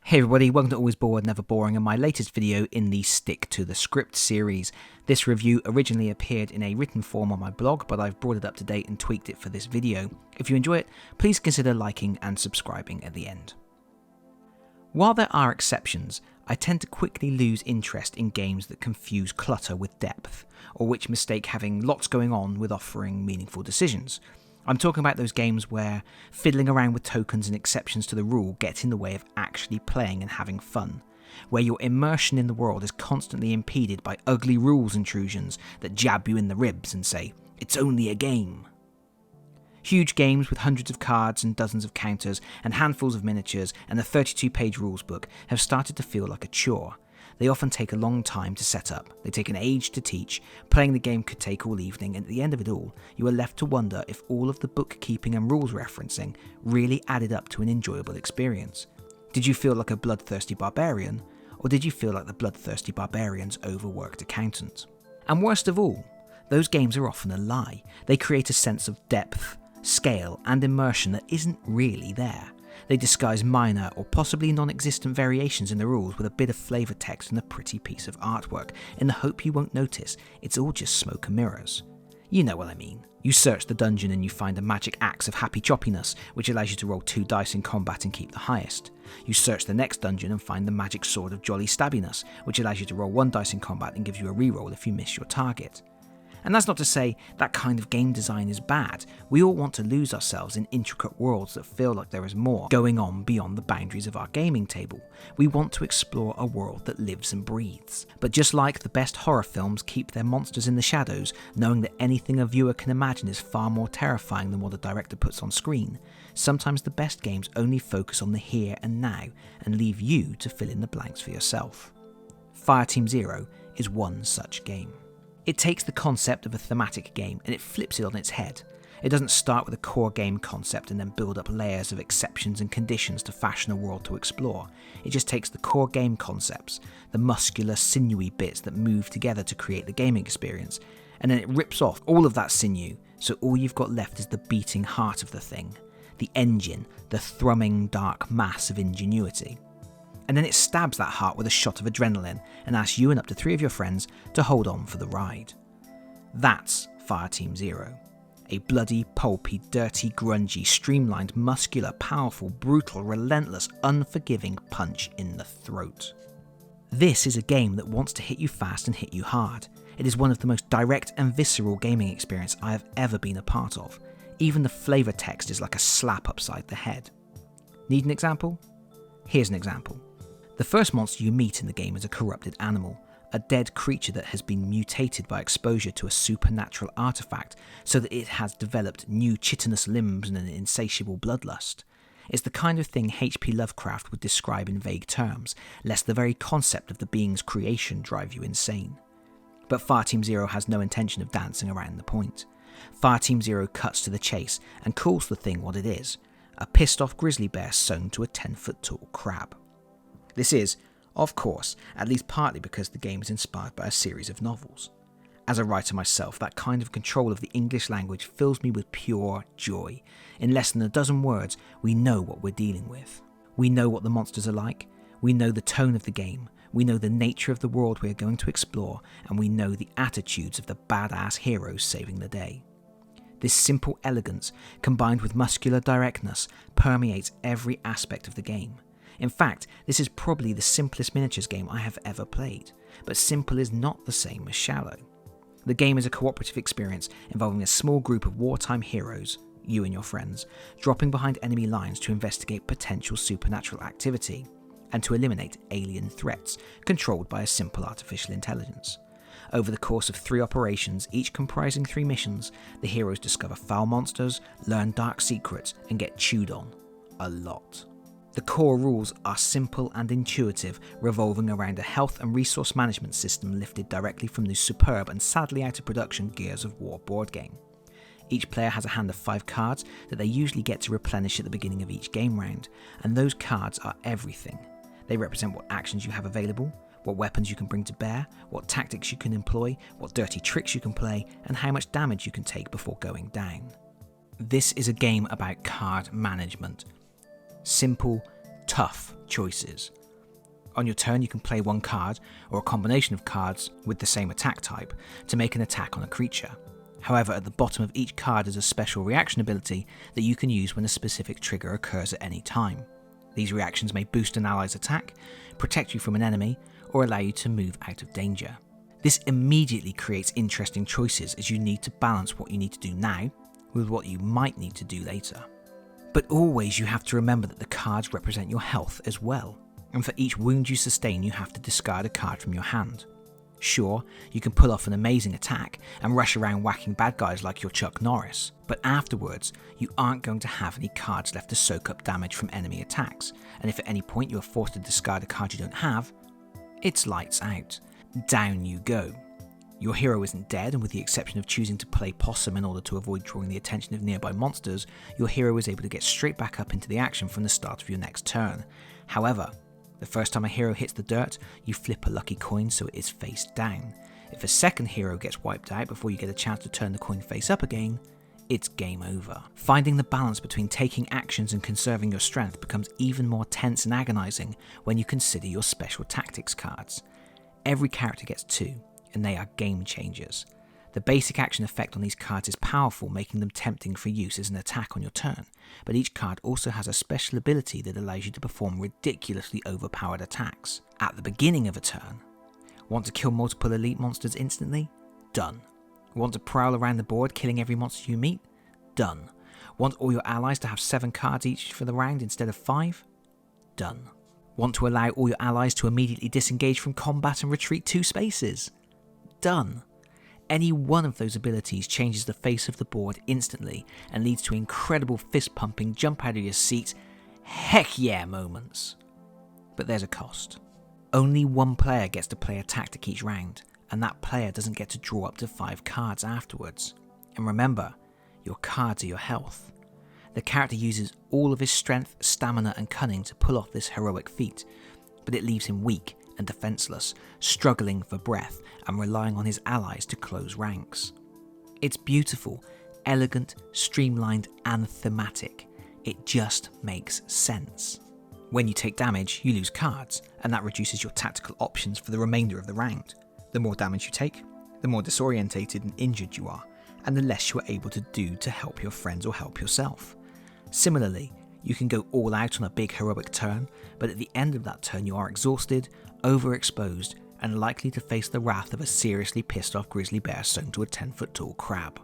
Hey everybody, welcome to Always Bored, Never Boring, and my latest video in the Stick to the Script series. This review originally appeared in a written form on my blog, but I've brought it up to date and tweaked it for this video. If you enjoy it, please consider liking and subscribing at the end. While there are exceptions, I tend to quickly lose interest in games that confuse clutter with depth, or which mistake having lots going on with offering meaningful decisions. I'm talking about those games where fiddling around with tokens and exceptions to the rule gets in the way of actually playing and having fun, where your immersion in the world is constantly impeded by ugly rules intrusions that jab you in the ribs and say, "It's only a game." Huge games with hundreds of cards and dozens of counters and handfuls of miniatures and a 32-page rules book have started to feel like a chore. They often take a long time to set up, they take an age to teach, playing the game could take all evening, and at the end of it all, you are left to wonder if all of the bookkeeping and rules referencing really added up to an enjoyable experience. Did you feel like a bloodthirsty barbarian, or did you feel like the bloodthirsty barbarian's overworked accountant? And worst of all, those games are often a lie. They create a sense of depth, scale, and immersion that isn't really there. They disguise minor or possibly non-existent variations in the rules with a bit of flavour text and a pretty piece of artwork, in the hope you won't notice it's all just smoke and mirrors. You know what I mean. You search the dungeon and you find a magic axe of happy choppiness, which allows you to roll 2 dice in combat and keep the highest. You search the next dungeon and find the magic sword of jolly stabbiness, which allows you to roll 1 dice in combat and gives you a reroll if you miss your target. And that's not to say that kind of game design is bad. We all want to lose ourselves in intricate worlds that feel like there is more going on beyond the boundaries of our gaming table. We want to explore a world that lives and breathes. But just like the best horror films keep their monsters in the shadows, knowing that anything a viewer can imagine is far more terrifying than what a director puts on screen, sometimes the best games only focus on the here and now and leave you to fill in the blanks for yourself. Fireteam Zero is one such game. It takes the concept of a thematic game and it flips it on its head. It doesn't start with a core game concept and then build up layers of exceptions and conditions to fashion a world to explore. It just takes the core game concepts, the muscular, sinewy bits that move together to create the gaming experience, and then it rips off all of that sinew, so all you've got left is the beating heart of the thing, the engine, the thrumming dark mass of ingenuity. And then it stabs that heart with a shot of adrenaline and asks you and up to 3 of your friends to hold on for the ride. That's Fireteam Zero. A bloody, pulpy, dirty, grungy, streamlined, muscular, powerful, brutal, relentless, unforgiving punch in the throat. This is a game that wants to hit you fast and hit you hard. It is one of the most direct and visceral gaming experiences I have ever been a part of. Even the flavour text is like a slap upside the head. Need an example? Here's an example. The first monster you meet in the game is a corrupted animal, a dead creature that has been mutated by exposure to a supernatural artifact so that it has developed new chitinous limbs and an insatiable bloodlust. It's the kind of thing H.P. Lovecraft would describe in vague terms, lest the very concept of the being's creation drive you insane. But Fireteam Zero has no intention of dancing around the point. Fireteam Zero cuts to the chase and calls the thing what it is, a pissed off grizzly bear sewn to a 10-foot tall crab. This is, of course, at least partly because the game is inspired by a series of novels. As a writer myself, that kind of control of the English language fills me with pure joy. In less than a dozen words, we know what we're dealing with. We know what the monsters are like, we know the tone of the game, we know the nature of the world we are going to explore, and we know the attitudes of the badass heroes saving the day. This simple elegance, combined with muscular directness, permeates every aspect of the game. In fact, this is probably the simplest miniatures game I have ever played, but simple is not the same as shallow. The game is a cooperative experience involving a small group of wartime heroes, you and your friends, dropping behind enemy lines to investigate potential supernatural activity and to eliminate alien threats controlled by a simple artificial intelligence. Over the course of 3 operations, each comprising 3 missions, the heroes discover foul monsters, learn dark secrets, and get chewed on. A lot. The core rules are simple and intuitive, revolving around a health and resource management system lifted directly from the superb and sadly out of production Gears of War board game. Each player has a hand of 5 cards that they usually get to replenish at the beginning of each game round, and those cards are everything. They represent what actions you have available, what weapons you can bring to bear, what tactics you can employ, what dirty tricks you can play, and how much damage you can take before going down. This is a game about card management. Simple, tough, choices. On your turn, you can play one card, or a combination of cards with the same attack type, to make an attack on a creature. However, at the bottom of each card is a special reaction ability that you can use when a specific trigger occurs at any time. These reactions may boost an ally's attack, protect you from an enemy, or allow you to move out of danger. This immediately creates interesting choices, as you need to balance what you need to do now with what you might need to do later. But always you have to remember that the cards represent your health as well, and for each wound you sustain you have to discard a card from your hand. Sure, you can pull off an amazing attack and rush around whacking bad guys like you're Chuck Norris, but afterwards you aren't going to have any cards left to soak up damage from enemy attacks, and if at any point you are forced to discard a card you don't have, it's lights out. Down you go. Your hero isn't dead, and with the exception of choosing to play possum in order to avoid drawing the attention of nearby monsters, your hero is able to get straight back up into the action from the start of your next turn. However, the first time a hero hits the dirt, you flip a lucky coin so it is face down. If a second hero gets wiped out before you get a chance to turn the coin face up again, it's game over. Finding the balance between taking actions and conserving your strength becomes even more tense and agonizing when you consider your special tactics cards. Every character gets 2, and they are game changers. The basic action effect on these cards is powerful, making them tempting for use as an attack on your turn, but each card also has a special ability that allows you to perform ridiculously overpowered attacks. At the beginning of a turn, want to kill multiple elite monsters instantly? Done. Want to prowl around the board killing every monster you meet? Done. Want all your allies to have 7 cards each for the round instead of 5? Done. Want to allow all your allies to immediately disengage from combat and retreat 2 spaces? Done. Any one of those abilities changes the face of the board instantly and leads to incredible fist-pumping, jump out of your seat, heck yeah moments. But there's a cost. Only one player gets to play a tactic each round, and that player doesn't get to draw up to 5 cards afterwards. And remember, your cards are your health. The character uses all of his strength, stamina and cunning to pull off this heroic feat, but it leaves him weak and defenseless, struggling for breath and relying on his allies to close ranks. It's beautiful, elegant, streamlined and thematic. It just makes sense. When you take damage, you lose cards, and that reduces your tactical options for the remainder of the round. The more damage you take, the more disorientated and injured you are, and the less you are able to do to help your friends or help yourself. Similarly, you can go all out on a big heroic turn, but at the end of that turn you are exhausted, overexposed, and likely to face the wrath of a seriously pissed off grizzly bear sewn to a 10-foot tall crab.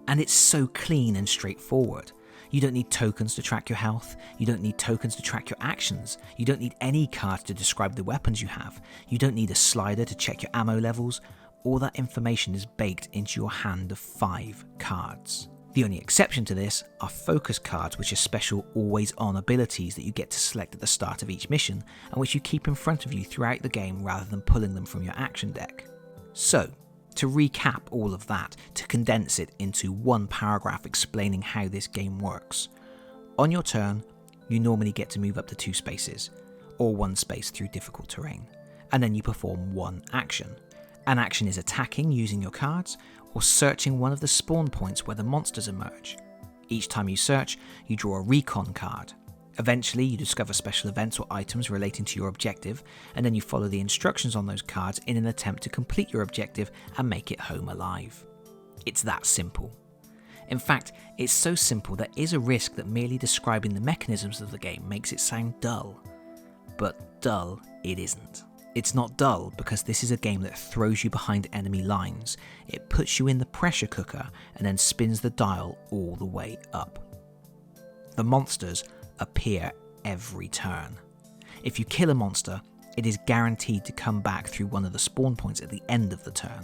And it's so clean and straightforward. You don't need tokens to track your health, you don't need tokens to track your actions, you don't need any cards to describe the weapons you have, you don't need a slider to check your ammo levels. All that information is baked into your hand of 5 cards. The only exception to this are focus cards, which are special always-on abilities that you get to select at the start of each mission and which you keep in front of you throughout the game rather than pulling them from your action deck. So, to recap all of that, to condense it into one paragraph explaining how this game works. On your turn, you normally get to move up to 2 spaces, or 1 space through difficult terrain, and then you perform 1 action. An action is attacking using your cards, or searching one of the spawn points where the monsters emerge. Each time you search, you draw a recon card. Eventually, you discover special events or items relating to your objective, and then you follow the instructions on those cards in an attempt to complete your objective and make it home alive. It's that simple. In fact, it's so simple there is a risk that merely describing the mechanisms of the game makes it sound dull. But dull it isn't. It's not dull because this is a game that throws you behind enemy lines, it puts you in the pressure cooker and then spins the dial all the way up. The monsters appear every turn. If you kill a monster, it is guaranteed to come back through one of the spawn points at the end of the turn.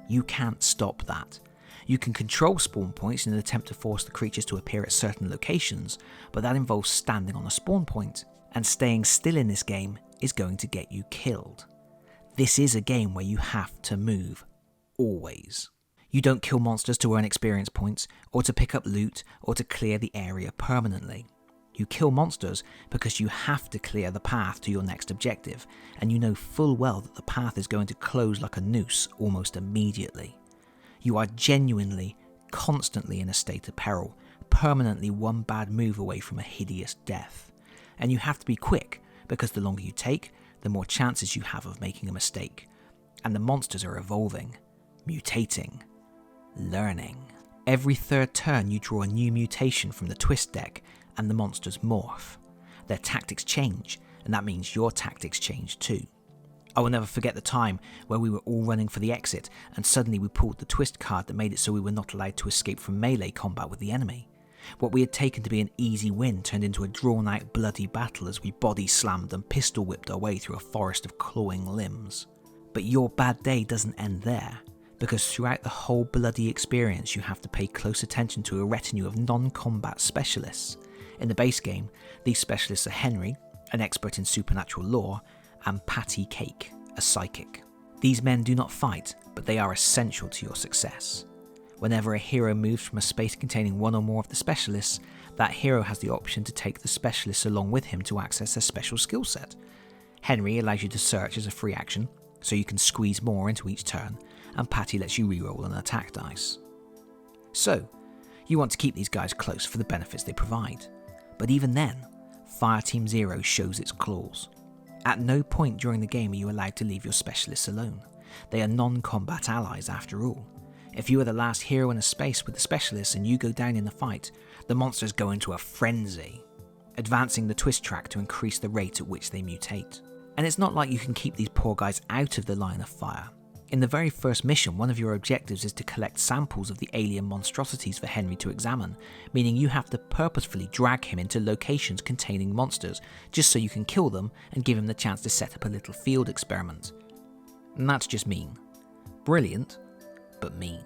You can't stop that. You can control spawn points in an attempt to force the creatures to appear at certain locations, but that involves standing on a spawn point, and staying still in this game is going to get you killed. This is a game where you have to move, always. You don't kill monsters to earn experience points, or to pick up loot, or to clear the area permanently. You kill monsters because you have to clear the path to your next objective, and you know full well that the path is going to close like a noose almost immediately. You are genuinely, constantly in a state of peril, permanently one bad move away from a hideous death. And you have to be quick, because the longer you take, the more chances you have of making a mistake. And the monsters are evolving, mutating, learning. Every third turn you draw a new mutation from the twist deck and the monsters morph. Their tactics change, and that means your tactics change too. I will never forget the time where we were all running for the exit and suddenly we pulled the twist card that made it so we were not allowed to escape from melee combat with the enemy. What we had taken to be an easy win turned into a drawn out bloody battle as we body slammed and pistol whipped our way through a forest of clawing limbs. But your bad day doesn't end there, because throughout the whole bloody experience you have to pay close attention to a retinue of non-combat specialists. In the base game, these specialists are Henry, an expert in supernatural lore, and Patty Cake, a psychic. These men do not fight, but they are essential to your success. Whenever a hero moves from a space containing one or more of the specialists, that hero has the option to take the specialists along with him to access their special skill set. Henry allows you to search as a free action, so you can squeeze more into each turn, and Patty lets you reroll an attack dice. So, you want to keep these guys close for the benefits they provide. But even then, Fireteam Zero shows its claws. At no point during the game are you allowed to leave your specialists alone. They are non-combat allies after all. If you are the last hero in a space with the specialists and you go down in the fight, the monsters go into a frenzy, advancing the twist track to increase the rate at which they mutate. And it's not like you can keep these poor guys out of the line of fire. In the very first mission, one of your objectives is to collect samples of the alien monstrosities for Henry to examine, meaning you have to purposefully drag him into locations containing monsters, just so you can kill them and give him the chance to set up a little field experiment. And that's just mean. Brilliant, but mean.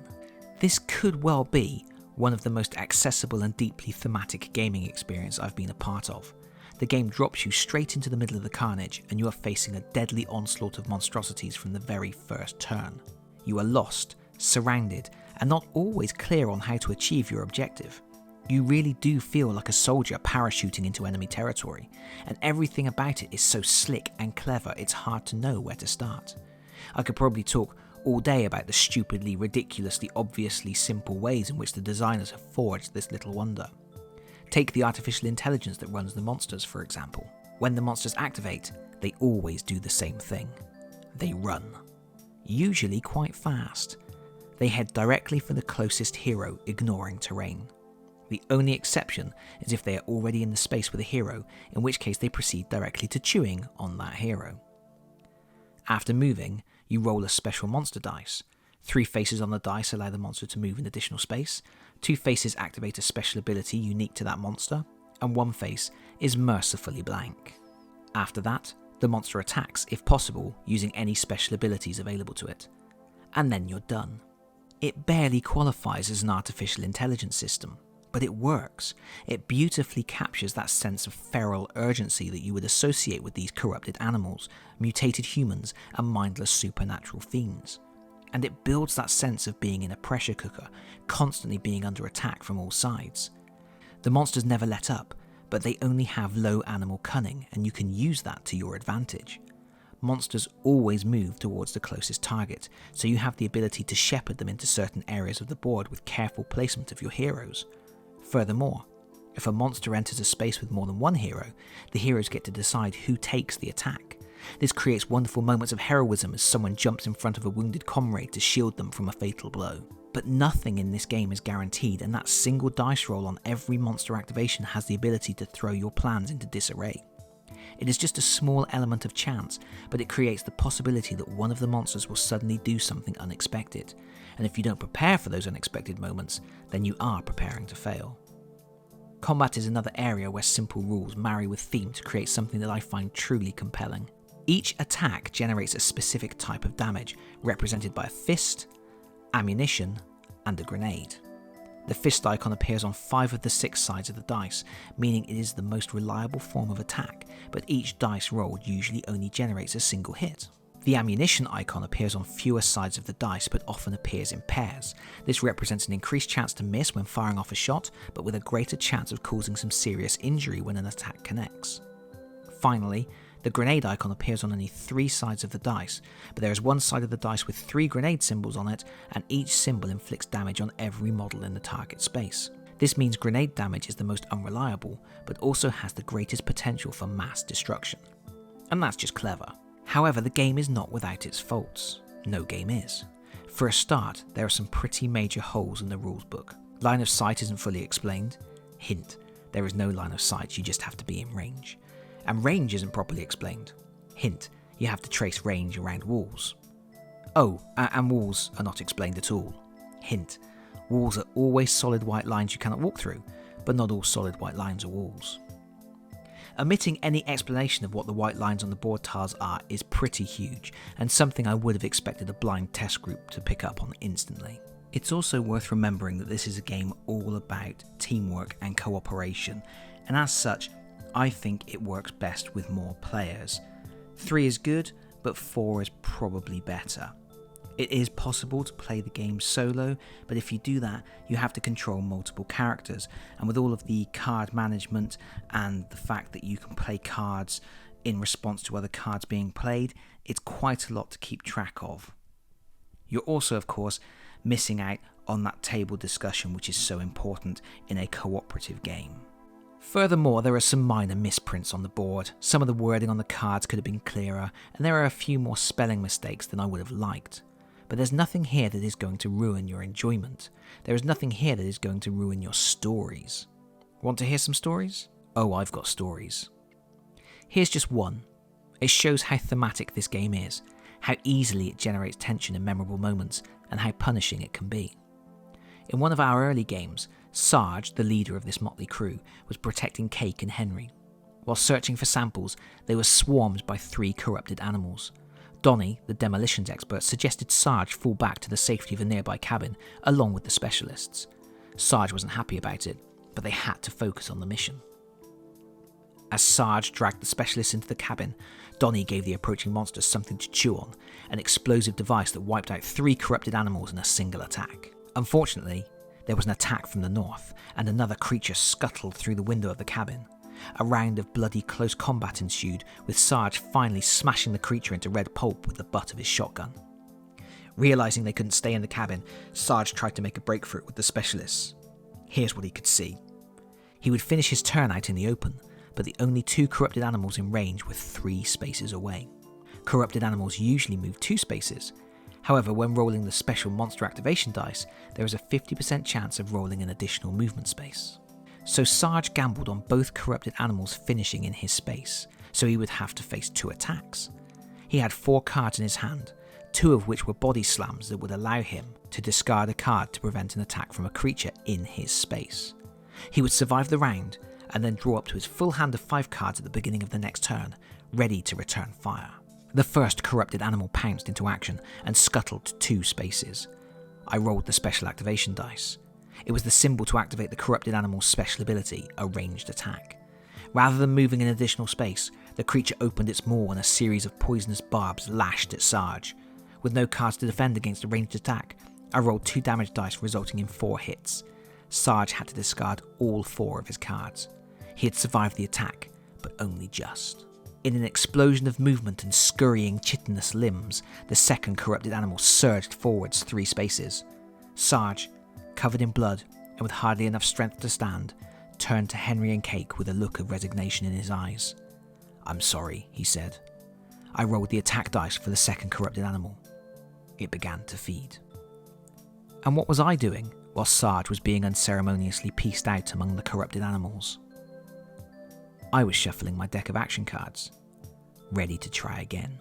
This could well be one of the most accessible and deeply thematic gaming experience I've been a part of. The game drops you straight into the middle of the carnage and you are facing a deadly onslaught of monstrosities from the very first turn. You are lost, surrounded, and not always clear on how to achieve your objective. You really do feel like a soldier parachuting into enemy territory, and everything about it is so slick and clever it's hard to know where to start. I could probably talk all day about the stupidly, ridiculously, obviously simple ways in which the designers have forged this little wonder. Take the artificial intelligence that runs the monsters, for example. When the monsters activate, they always do the same thing. They run. Usually quite fast. They head directly for the closest hero, ignoring terrain. The only exception is if they are already in the space with a hero, in which case they proceed directly to chewing on that hero. After moving, you roll a special monster dice. 3 faces on the dice allow the monster to move in additional space, 2 faces activate a special ability unique to that monster, and 1 face is mercifully blank. After that, the monster attacks, if possible, using any special abilities available to it. And then you're done. It barely qualifies as an artificial intelligence system, but it works. It beautifully captures that sense of feral urgency that you would associate with these corrupted animals, mutated humans, and mindless supernatural fiends. And it builds that sense of being in a pressure cooker, constantly being under attack from all sides. The monsters never let up, but they only have low animal cunning, and you can use that to your advantage. Monsters always move towards the closest target, so you have the ability to shepherd them into certain areas of the board with careful placement of your heroes. Furthermore, if a monster enters a space with more than one hero, the heroes get to decide who takes the attack. This creates wonderful moments of heroism as someone jumps in front of a wounded comrade to shield them from a fatal blow. But nothing in this game is guaranteed, and that single dice roll on every monster activation has the ability to throw your plans into disarray. It is just a small element of chance, but it creates the possibility that one of the monsters will suddenly do something unexpected, and if you don't prepare for those unexpected moments, then you are preparing to fail. Combat is another area where simple rules marry with theme to create something that I find truly compelling. Each attack generates a specific type of damage, represented by a fist, ammunition, and a grenade. The fist icon appears on 5 of the 6 sides of the dice, meaning it is the most reliable form of attack, but each dice rolled usually only generates a single hit. The ammunition icon appears on fewer sides of the dice, but often appears in pairs. This represents an increased chance to miss when firing off a shot, but with a greater chance of causing some serious injury when an attack connects. Finally, the grenade icon appears on only 3 sides of the dice, but there is one side of the dice with 3 grenade symbols on it, and each symbol inflicts damage on every model in the target space. This means grenade damage is the most unreliable, but also has the greatest potential for mass destruction. And that's just clever. However, the game is not without its faults. No game is. For a start, there are some pretty major holes in the rules book. Line of sight isn't fully explained. Hint, there is no line of sight, you just have to be in range. And range isn't properly explained. Hint, you have to trace range around walls. Oh, and walls are not explained at all. Hint, walls are always solid white lines you cannot walk through, but not all solid white lines are walls. Omitting any explanation of what the white lines on the board tiles are is pretty huge, and something I would have expected a blind test group to pick up on instantly. It's also worth remembering that this is a game all about teamwork and cooperation, and as such, I think it works best with more players. 3 is good, but 4 is probably better. It is possible to play the game solo, but if you do that, you have to control multiple characters, and with all of the card management and the fact that you can play cards in response to other cards being played, it's quite a lot to keep track of. You're also, of course, missing out on that table discussion, which is so important in a cooperative game. Furthermore, there are some minor misprints on the board, some of the wording on the cards could have been clearer, and there are a few more spelling mistakes than I would have liked. But there's nothing here that is going to ruin your enjoyment. There is nothing here that is going to ruin your stories. Want to hear some stories? Oh, I've got stories. Here's just one. It shows how thematic this game is, how easily it generates tension in memorable moments, and how punishing it can be. In one of our early games, Sarge, the leader of this motley crew, was protecting Cake and Henry. While searching for samples, they were swarmed by 3 corrupted animals. Donnie, the demolitions expert, suggested Sarge fall back to the safety of a nearby cabin, along with the specialists. Sarge wasn't happy about it, but they had to focus on the mission. As Sarge dragged the specialists into the cabin, Donnie gave the approaching monsters something to chew on, an explosive device that wiped out 3 corrupted animals in a single attack. Unfortunately, there was an attack from the north, and another creature scuttled through the window of the cabin. A round of bloody close combat ensued, with Sarge finally smashing the creature into red pulp with the butt of his shotgun. Realising they couldn't stay in the cabin, Sarge tried to make a break for it with the specialists. Here's what he could see. He would finish his turn out in the open, but the only 2 corrupted animals in range were 3 spaces away. Corrupted animals usually move 2 spaces. However, when rolling the special monster activation dice, there is a 50% chance of rolling an additional movement space. So Sarge gambled on both corrupted animals finishing in his space, so he would have to face 2 attacks. He had 4 cards in his hand, 2 of which were body slams that would allow him to discard a card to prevent an attack from a creature in his space. He would survive the round, and then draw up to his full hand of 5 cards at the beginning of the next turn, ready to return fire. The first corrupted animal pounced into action and scuttled 2 spaces. I rolled the special activation dice. It was the symbol to activate the corrupted animal's special ability, a ranged attack. Rather than moving an additional space, the creature opened its maw and a series of poisonous barbs lashed at Sarge. With no cards to defend against a ranged attack, I rolled 2 damage dice resulting in 4 hits. Sarge had to discard all 4 of his cards. He had survived the attack, but only just. In an explosion of movement and scurrying chitinous limbs, the second corrupted animal surged forwards 3 spaces. Sarge, covered in blood and with hardly enough strength to stand, turned to Henry and Cake with a look of resignation in his eyes. "I'm sorry," he said. I rolled the attack dice for the second corrupted animal. It began to feed. And what was I doing while Sarge was being unceremoniously pieced out among the corrupted animals? I was shuffling my deck of action cards, ready to try again.